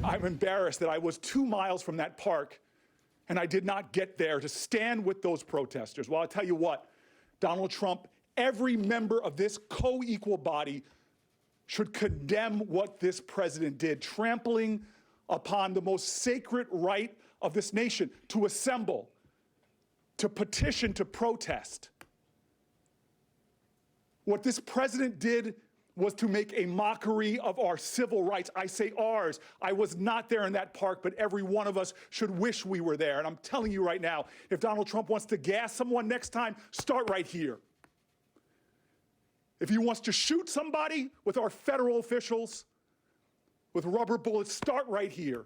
I'm embarrassed that I was 2 miles from that park and I did not get there to stand with those protesters. Well, I'll tell you what, Donald Trump, every member of this co-equal body should condemn what this president did, trampling upon the most sacred right of this nation to assemble, to petition, to protest. What this president did was to make a mockery of our civil rights. I say ours. I was not there in that park, but every one of us should wish we were there. And I'm telling you right now, if Donald Trump wants to gas someone next time, start right here. If he wants to shoot somebody with our federal officials with rubber bullets, start right here.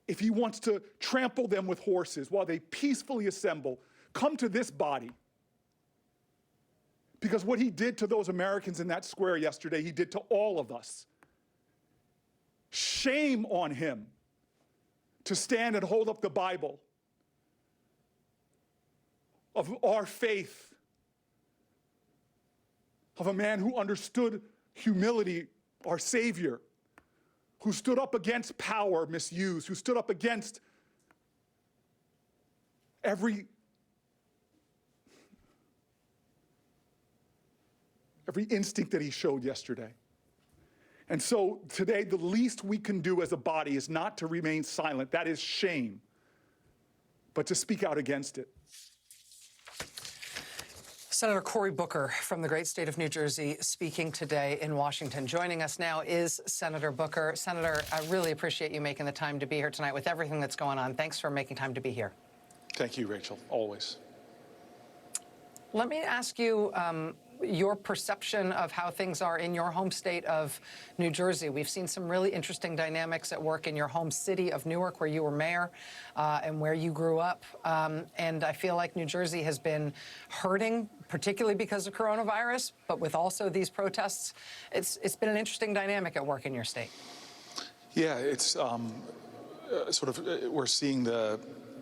If he wants to trample them with horses while they peacefully assemble, come to this body. Because what he did to those Americans in that square yesterday, he did to all of us. Shame on him to stand and hold up the Bible of our faith, of a man who understood humility, our Savior, who stood up against power misuse, who stood up against every instinct that he showed yesterday. And so today, the least we can do as a body is not to remain silent. That is shame, but to speak out against it. Senator Cory Booker from the great state of New Jersey speaking today in Washington. Joining us now is Senator Booker. Senator, I really appreciate you making the time to be here tonight with everything that's going on. Thanks for making time to be here. Thank you, Rachel, always. Let me ask you your perception of how things are in your home state of New Jersey. We've seen some really interesting dynamics at work in your home city of Newark, where you were mayor and where you grew up. And I feel like New Jersey has been hurting, particularly because of coronavirus, but with also these protests. It's been an interesting dynamic at work in your state. Yeah, it's we're seeing the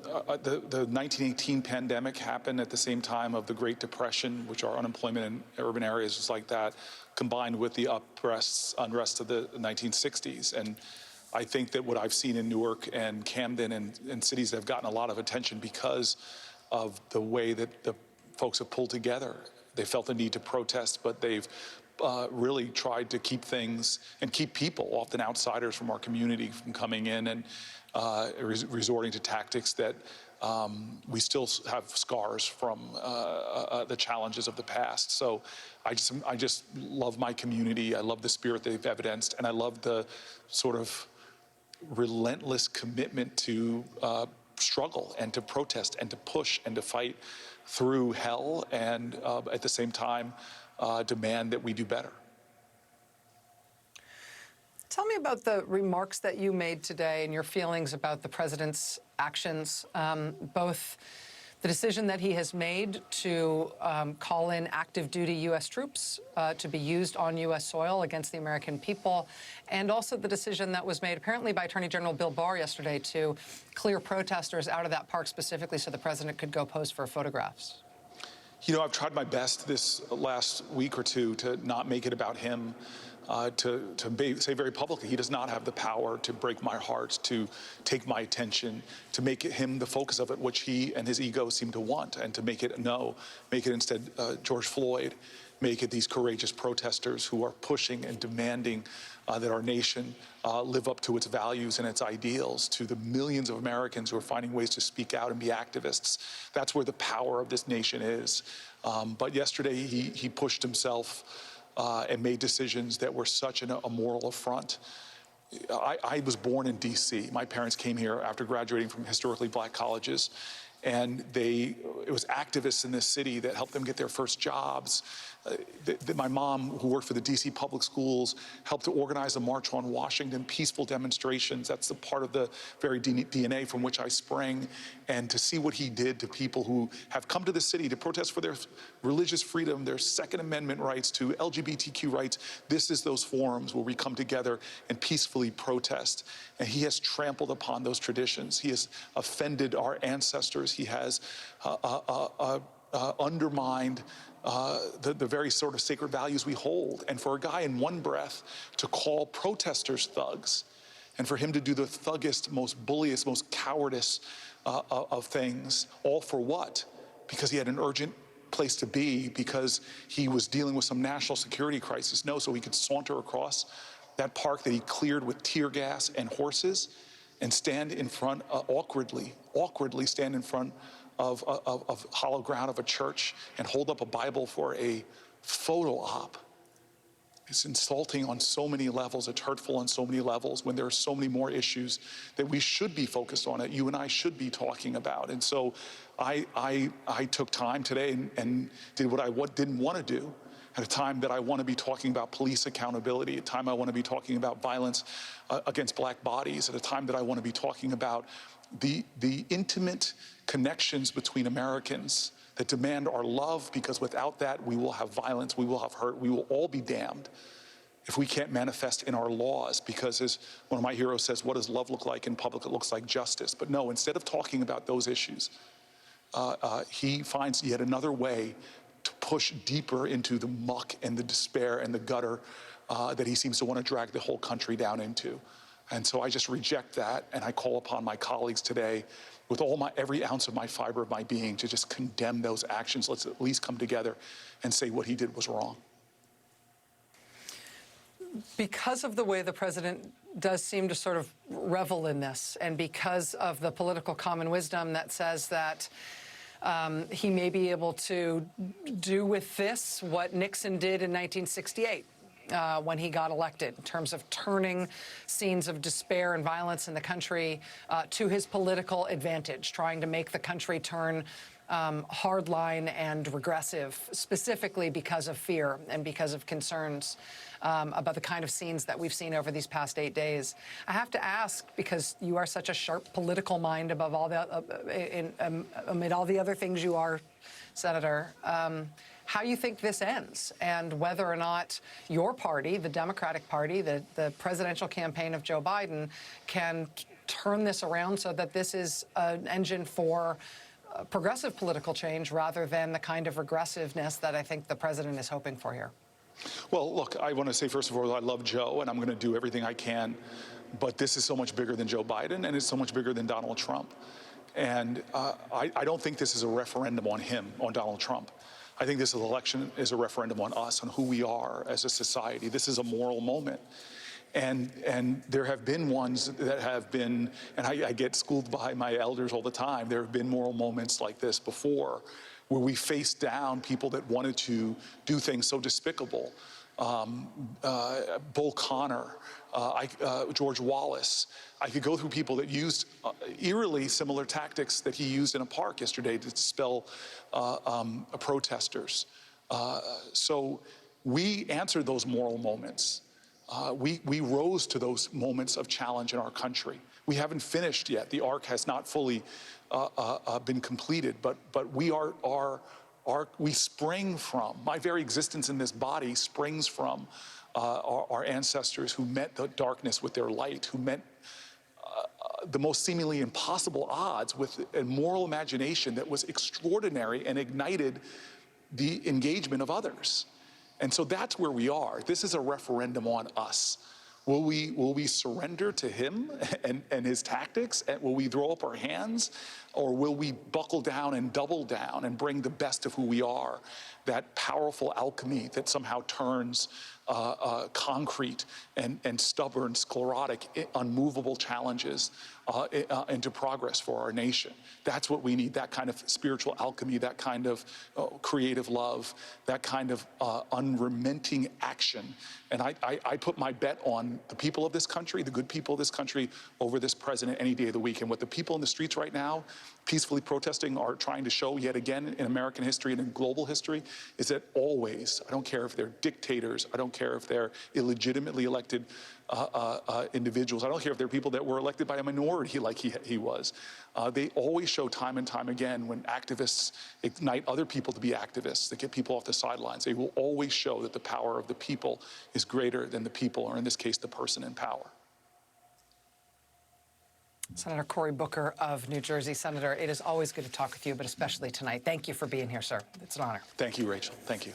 1918 pandemic happened at the same time of the Great Depression, which are unemployment in urban areas just like that, combined with the unrest of the 1960s. And I think that what I've seen in Newark and Camden and cities that have gotten a lot of attention because of the way that the folks have pulled together. They felt the need to protest, but they've really tried to keep things and keep people, often outsiders from our community, from coming in and resorting to tactics that we still have scars from the challenges of the past. So I just love my community. I love the spirit they've evidenced, and I love the sort of relentless commitment to struggle and to protest and to push and to fight through hell, and at the same time demand that we do better. Tell me about the remarks that you made today and your feelings about the president's actions, both the decision that he has made to call in active duty U.S. troops to be used on U.S. soil against the American people, and also the decision that was made apparently by Attorney General Bill Barr yesterday to clear protesters out of that park specifically so the president could go pose for photographs. You know, I've tried my best this last week or two to not make it about him, to say very publicly, he does not have the power to break my heart, to take my attention, to make him the focus of it, which he and his ego seem to want, and to make it make it instead George Floyd, make it these courageous protesters who are pushing and demanding that our nation live up to its values and its ideals, to the millions of Americans who are finding ways to speak out and be activists. That's where the power of this nation is. But yesterday he pushed himself and made decisions that were such a moral affront. I was born in D.C. My parents came here after graduating from historically black colleges, and it was activists in this city that helped them get their first jobs. My mom, who worked for the D.C. public schools, helped to organize a March on Washington, peaceful demonstrations. That's the part of the very DNA from which I sprang. And to see what he did to people who have come to the city to protest for their religious freedom, their Second Amendment rights, to LGBTQ rights, this is those forums where we come together and peacefully protest. And he has trampled upon those traditions. He has offended our ancestors. He has undermined the very sort of sacred values we hold. And for a guy in one breath to call protesters thugs and for him to do the thuggest, most bulliest, most cowardice of things, all for what? Because he had an urgent place to be, because he was dealing with some national security crisis. No, so he could saunter across that park that he cleared with tear gas and horses and stand in front, awkwardly stand in front of hollow ground of a church and hold up a Bible for a photo op. It's insulting on so many levels. It's hurtful on so many levels, when there are so many more issues that we should be focused on, that you and I should be talking about. And so I took time today and did what I didn't want to do, at a time that I want to be talking about police accountability, at a time I want to be talking about violence against black bodies, at a time that I want to be talking about the intimate connections between Americans that demand our love, because without that, we will have violence, we will have hurt, we will all be damned if we can't manifest in our laws. Because, as one of my heroes says, what does love look like in public? It looks like justice. But no, instead of talking about those issues, he finds yet another way to push deeper into the muck and the despair and the gutter that he seems to want to drag the whole country down into. And so I just reject that, and I call upon my colleagues today, with every ounce of my fiber of my being, to just condemn those actions. Let's at least come together and say what he did was wrong. Because of the way the president does seem to sort of revel in this, and because of the political common wisdom that says that he may be able to do with this what Nixon did in 1968. When he got elected, in terms of turning scenes of despair and violence in the country to his political advantage, trying to make the country turn hardline and regressive, specifically because of fear and because of concerns about the kind of scenes that we've seen over these past 8 days. I have to ask, because you are such a sharp political mind above all the, amid all the other things you are, Senator, how you think this ends, and whether or not your party, the Democratic Party, the presidential campaign of Joe Biden, can turn this around so that this is an engine for progressive political change rather than the kind of regressiveness that I think the president is hoping for here. Well, look, I want to say, first of all, I love Joe, and I'm going to do everything I can. But this is so much bigger than Joe Biden, and it's so much bigger than Donald Trump. And I don't think this is a referendum on him, on Donald Trump. I think this election is a referendum on us, on who we are as a society. This is a moral moment. And there have been ones that have been, and I get schooled by my elders all the time, there have been moral moments like this before, where we faced down people that wanted to do things so despicable. Bull Connor, George Wallace. I could go through people that used eerily similar tactics that he used in a park yesterday to dispel protesters. So we answered those moral moments. We rose to those moments of challenge in our country. We haven't finished yet. The arc has not fully been completed, but we spring from, my very existence in this body springs from our ancestors who met the darkness with their light, who met the most seemingly impossible odds with a moral imagination that was extraordinary and ignited the engagement of others. And so that's where we are. This is a referendum on us. Will we surrender to him and his tactics? And will we throw up our hands? Or will we buckle down and double down and bring the best of who we are? That powerful alchemy that somehow turns concrete and stubborn, sclerotic, unmovable challenges into progress for our nation. That's what we need, that kind of spiritual alchemy, that kind of creative love, that kind of unrelenting action. And I put my bet on the people of this country, the good people of this country, over this president any day of the week. And what the people in the streets right now, peacefully protesting, are trying to show yet again in American history and in global history is that always, I don't care if they're dictators, I don't care if they're illegitimately elected individuals, I don't care if they're people that were elected by a minority like he was. They always show time and time again when activists ignite other people to be activists, that get people off the sidelines. They will always show that the power of the people is greater than the people, or in this case, the person in power. Senator Cory Booker of New Jersey. Senator, it is always good to talk with you, but especially tonight. Thank you for being here, sir. It's an honor. Thank you, Rachel. Thank you.